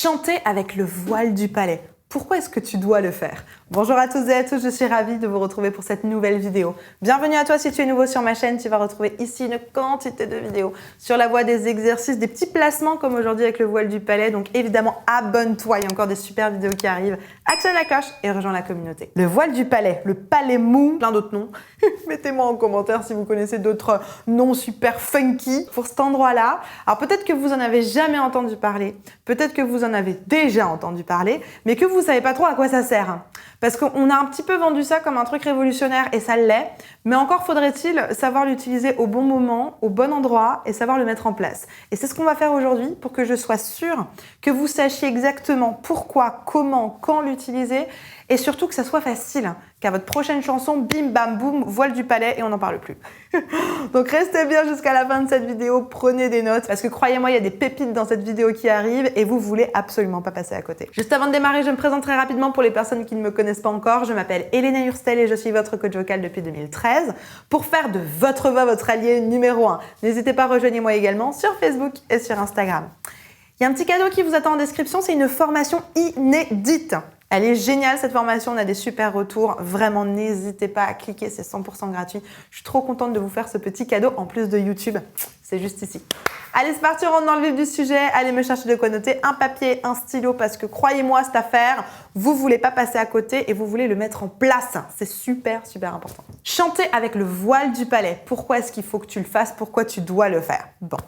Chanter avec le voile du palais. Pourquoi est-ce que tu dois le faire? Bonjour à tous et à tous, je suis ravie de vous retrouver pour cette nouvelle vidéo. Bienvenue à toi si tu es nouveau sur ma chaîne, tu vas retrouver ici une quantité de vidéos sur la voie des exercices, des petits placements comme aujourd'hui avec le voile du palais. Donc évidemment, abonne-toi, il y a encore des super vidéos qui arrivent. Actionne la cloche et rejoins la communauté. Le voile du palais, le palais mou, plein d'autres noms. Mettez-moi en commentaire si vous connaissez d'autres noms super funky pour cet endroit-là. Alors peut-être que vous en avez jamais entendu parler, peut-être que vous en avez déjà entendu parler, mais que vous savez pas trop à quoi ça sert. Parce qu'on a un petit peu vendu ça comme un truc révolutionnaire et ça l'est, mais encore faudrait-il savoir l'utiliser au bon moment, au bon endroit et savoir le mettre en place. Et c'est ce qu'on va faire aujourd'hui pour que je sois sûre que vous sachiez exactement pourquoi, comment, quand l'utiliser et surtout que ça soit facile. Qu'à votre prochaine chanson, bim bam boum, voile du palais et on n'en parle plus. Donc restez bien jusqu'à la fin de cette vidéo, prenez des notes parce que croyez-moi, il y a des pépites dans cette vidéo qui arrivent et vous voulez absolument pas passer à côté. Juste avant de démarrer, je me présente très rapidement pour les personnes qui ne me connaissent pas encore. Je m'appelle Elena Hurstel et je suis votre coach vocal depuis 2013 pour faire de votre voix votre allié numéro 1. N'hésitez pas, rejoignez-moi également sur Facebook et sur Instagram. Il y a un petit cadeau qui vous attend en description, c'est une formation inédite. Elle est géniale cette formation, on a des super retours. Vraiment, n'hésitez pas à cliquer, c'est 100% gratuit. Je suis trop contente de vous faire ce petit cadeau en plus de YouTube. C'est juste ici. Allez, c'est parti, on rentre dans le vif du sujet. Allez me chercher de quoi noter, un papier, un stylo, parce que croyez-moi, cette affaire, vous voulez pas passer à côté et vous voulez le mettre en place. C'est super, super important. Chanter avec le voile du palais. Pourquoi est-ce qu'il faut que tu le fasses? Pourquoi tu dois le faire? Bon,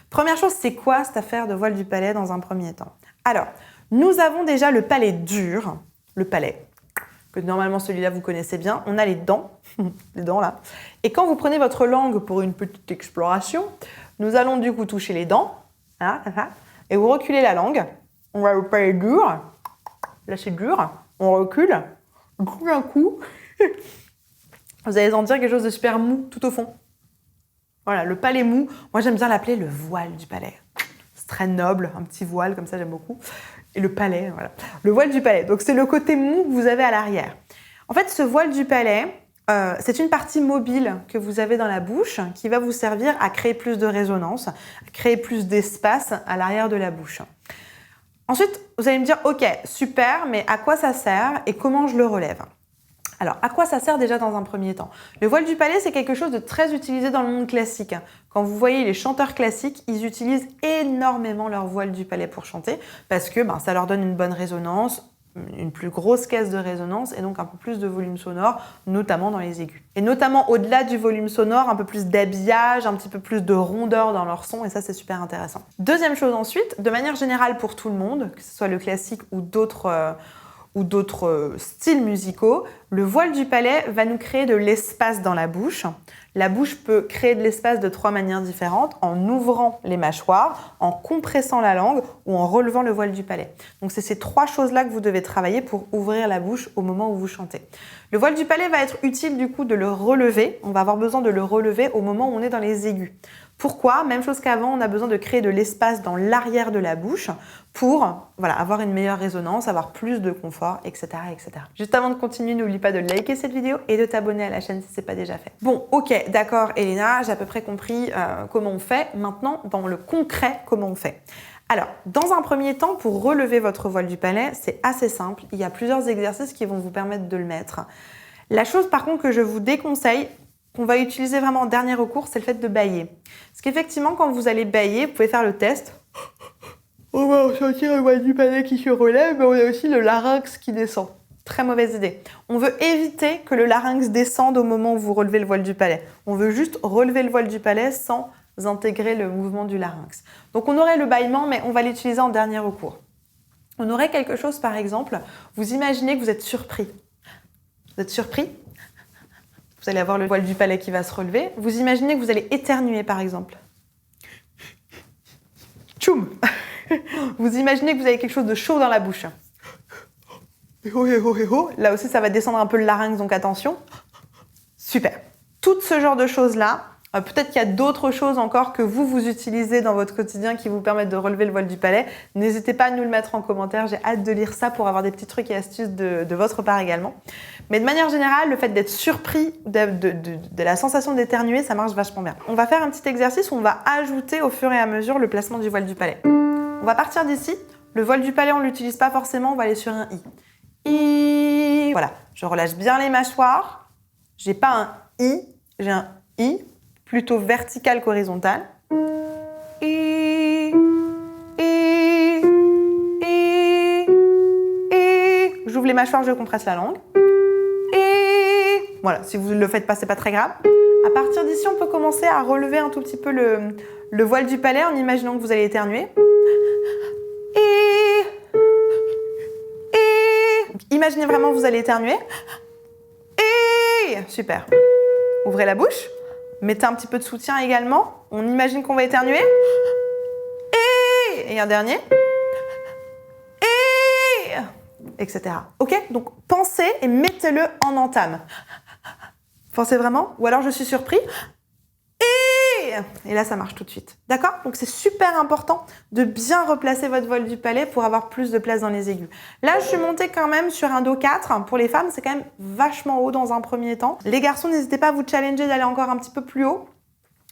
première chose, c'est quoi cette affaire de voile du palais dans un premier temps? Alors, nous avons déjà le palais dur, le palais, que normalement celui-là vous connaissez bien. On a les dents là. Et quand vous prenez votre langue pour une petite exploration, nous allons du coup toucher les dents, hein, et vous reculez la langue. On va le palais dur, là c'est dur, on recule, un coup, vous allez sentir quelque chose de super mou tout au fond. Voilà, le palais mou, moi j'aime bien l'appeler le voile du palais. C'est très noble, un petit voile comme ça, j'aime beaucoup. Et le palais, voilà. Le voile du palais. Donc, c'est le côté mou que vous avez à l'arrière. En fait, ce voile du palais, c'est une partie mobile que vous avez dans la bouche qui va vous servir à créer plus de résonance, à créer plus d'espace à l'arrière de la bouche. Ensuite, vous allez me dire, ok, super, mais à quoi ça sert et comment je le relève? Alors, à quoi ça sert déjà dans un premier temps? Le voile du palais, c'est quelque chose de très utilisé dans le monde classique. Quand vous voyez les chanteurs classiques, ils utilisent énormément leur voile du palais pour chanter parce que ça leur donne une bonne résonance, une plus grosse caisse de résonance et donc un peu plus de volume sonore, notamment dans les aigus. Et notamment au-delà du volume sonore, un peu plus d'habillage, un petit peu plus de rondeur dans leur son et ça, c'est super intéressant. Deuxième chose ensuite, de manière générale pour tout le monde, que ce soit le classique ou d'autres styles musicaux, le voile du palais va nous créer de l'espace dans la bouche. La bouche peut créer de l'espace de 3 manières différentes, en ouvrant les mâchoires, en compressant la langue ou en relevant le voile du palais. Donc c'est ces 3 choses-là que vous devez travailler pour ouvrir la bouche au moment où vous chantez. Le voile du palais va être utile du coup de le relever. On va avoir besoin de le relever au moment où on est dans les aigus. Pourquoi? Même chose qu'avant, on a besoin de créer de l'espace dans l'arrière de la bouche pour avoir une meilleure résonance, avoir plus de confort, etc., etc. Juste avant de continuer, n'oublie pas de liker cette vidéo et de t'abonner à la chaîne si ce n'est pas déjà fait. Bon, ok, d'accord Elena, j'ai à peu près compris comment on fait. Maintenant, dans le concret, comment on fait? Alors, dans un premier temps, pour relever votre voile du palais, c'est assez simple. Il y a plusieurs exercices qui vont vous permettre de le mettre. La chose par contre que je vous déconseille, qu'on va utiliser vraiment en dernier recours, c'est le fait de bâiller. Parce qu'effectivement, quand vous allez bâiller, vous pouvez faire le test. On va sentir le voile du palais qui se relève, mais on a aussi le larynx qui descend. Très mauvaise idée. On veut éviter que le larynx descende au moment où vous relevez le voile du palais. On veut juste relever le voile du palais sans intégrer le mouvement du larynx. Donc on aurait le bâillement, mais on va l'utiliser en dernier recours. On aurait quelque chose, par exemple, vous imaginez que vous êtes surpris. Vous êtes surpris? Vous allez avoir le voile du palais qui va se relever. Vous imaginez que vous allez éternuer, par exemple. Tchoum. Vous imaginez que vous avez quelque chose de chaud dans la bouche. Là aussi, ça va descendre un peu le larynx, donc attention. Super. Tout ce genre de choses-là, peut-être qu'il y a d'autres choses encore que vous utilisez dans votre quotidien qui vous permettent de relever le voile du palais. N'hésitez pas à nous le mettre en commentaire. J'ai hâte de lire ça pour avoir des petits trucs et astuces de votre part également. Mais de manière générale, le fait d'être surpris de la sensation d'éternuer, ça marche vachement bien. On va faire un petit exercice où on va ajouter au fur et à mesure le placement du voile du palais. On va partir d'ici. Le voile du palais, on ne l'utilise pas forcément, on va aller sur un I. I. Voilà, je relâche bien les mâchoires. J'ai pas un I, j'ai un I, plutôt vertical qu'horizontal. I. I. I. I. J'ouvre les mâchoires, je compresse la langue. I. Voilà, si vous ne le faites pas, c'est pas très grave. À partir d'ici, on peut commencer à relever un tout petit peu le voile du palais en imaginant que vous allez éternuer. Imaginez vraiment que vous allez éternuer. Super. Ouvrez la bouche. Mettez un petit peu de soutien également. On imagine qu'on va éternuer. Et un dernier. Etc. Ok? Donc pensez et mettez-le en entame. Pensez vraiment? Ou alors je suis surpris. Et là, ça marche tout de suite. D'accord? Donc, c'est super important de bien replacer votre voile du palais pour avoir plus de place dans les aigus. Là, je suis montée quand même sur un Do 4. Pour les femmes, c'est quand même vachement haut dans un premier temps. Les garçons, n'hésitez pas à vous challenger d'aller encore un petit peu plus haut.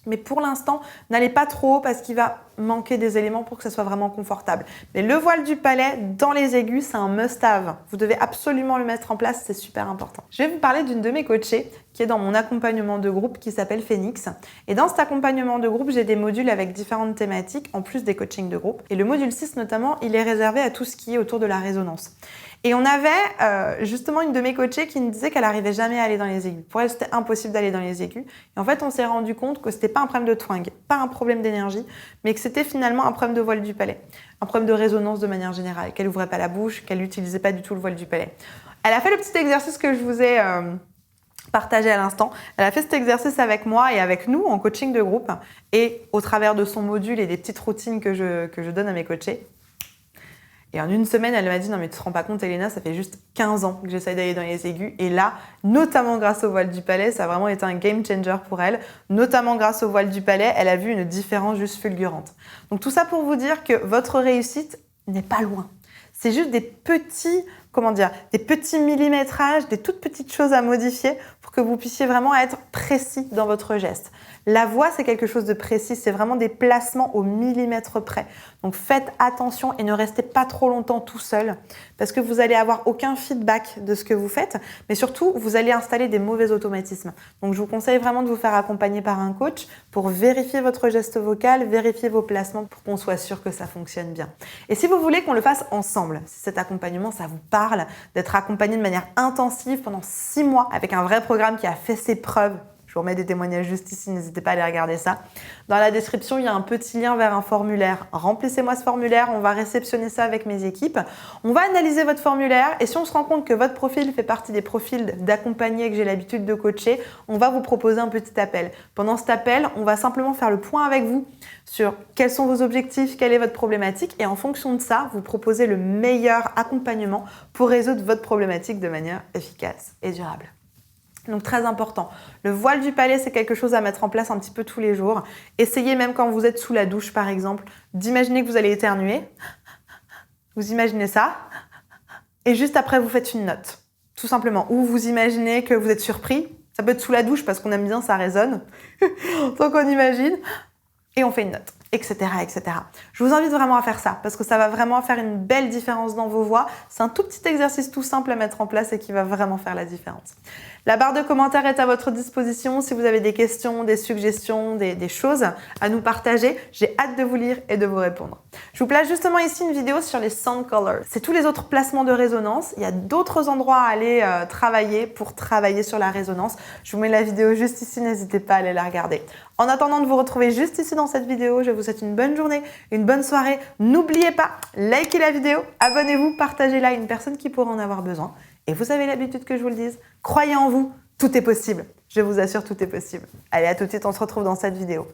Mais pour l'instant, n'allez pas trop haut parce qu'il va manquer des éléments pour que ça soit vraiment confortable. Mais le voile du palais dans les aigus, c'est un must-have. Vous devez absolument le mettre en place, c'est super important. Je vais vous parler d'une de mes coachées qui est dans mon accompagnement de groupe qui s'appelle Phoenix. Et dans cet accompagnement de groupe, j'ai des modules avec différentes thématiques en plus des coachings de groupe. Et le module 6 notamment, il est réservé à tout ce qui est autour de la résonance. Et on avait justement une de mes coachées qui me disait qu'elle n'arrivait jamais à aller dans les aigus. Pour elle, c'était impossible d'aller dans les aigus. Et en fait, on s'est rendu compte que c'était pas un problème de twang, pas un problème d'énergie, mais que c'était finalement un problème de voile du palais, un problème de résonance de manière générale, qu'elle ouvrait pas la bouche, qu'elle n'utilisait pas du tout le voile du palais. Elle a fait le petit exercice que je vous ai partagé à l'instant. Elle a fait cet exercice avec moi et avec nous en coaching de groupe et au travers de son module et des petites routines que je donne à mes coachés. Et en une semaine, elle m'a dit « Non mais tu te rends pas compte, Elena, ça fait juste 15 ans que j'essaye d'aller dans les aigus. » Et là, notamment grâce au voile du palais, ça a vraiment été un game changer pour elle. Notamment grâce au voile du palais, elle a vu une différence juste fulgurante. Donc tout ça pour vous dire que votre réussite n'est pas loin. C'est juste des petits, des petits millimétrages, des toutes petites choses à modifier pour que vous puissiez vraiment être précis dans votre geste. La voix, c'est quelque chose de précis, c'est vraiment des placements au millimètre près. Donc faites attention et ne restez pas trop longtemps tout seul parce que vous allez avoir aucun feedback de ce que vous faites, mais surtout, vous allez installer des mauvais automatismes. Donc je vous conseille vraiment de vous faire accompagner par un coach pour vérifier votre geste vocal, vérifier vos placements pour qu'on soit sûr que ça fonctionne bien. Et si vous voulez qu'on le fasse ensemble, si cet accompagnement, ça vous parle, d'être accompagné de manière intensive pendant 6 mois avec un vrai programme qui a fait ses preuves, je vous remets des témoignages juste ici, n'hésitez pas à aller regarder ça. Dans la description, il y a un petit lien vers un formulaire. Remplissez-moi ce formulaire, on va réceptionner ça avec mes équipes. On va analyser votre formulaire et si on se rend compte que votre profil fait partie des profils d'accompagnés que j'ai l'habitude de coacher, on va vous proposer un petit appel. Pendant cet appel, on va simplement faire le point avec vous sur quels sont vos objectifs, quelle est votre problématique et en fonction de ça, vous proposez le meilleur accompagnement pour résoudre votre problématique de manière efficace et durable. Donc très important, le voile du palais, c'est quelque chose à mettre en place un petit peu tous les jours. Essayez même quand vous êtes sous la douche par exemple, d'imaginer que vous allez éternuer. Vous imaginez ça et juste après vous faites une note, tout simplement. Ou vous imaginez que vous êtes surpris, ça peut être sous la douche parce qu'on aime bien, ça résonne. Donc on imagine et on fait une note. Etc., etc. Je vous invite vraiment à faire ça parce que ça va vraiment faire une belle différence dans vos voix. C'est un tout petit exercice tout simple à mettre en place et qui va vraiment faire la différence. La barre de commentaires est à votre disposition si vous avez des questions, des suggestions, des choses à nous partager. J'ai hâte de vous lire et de vous répondre. Je vous place justement ici une vidéo sur les sound colors. C'est tous les autres placements de résonance. Il y a d'autres endroits à aller travailler pour travailler sur la résonance. Je vous mets la vidéo juste ici, n'hésitez pas à aller la regarder. En attendant de vous retrouver juste ici dans cette vidéo, je vous souhaite une bonne journée, une bonne soirée. N'oubliez pas, likez la vidéo, abonnez-vous, partagez-la à une personne qui pourrait en avoir besoin. Et vous avez l'habitude que je vous le dise, croyez en vous, tout est possible. Je vous assure, tout est possible. Allez, à tout de suite, on se retrouve dans cette vidéo.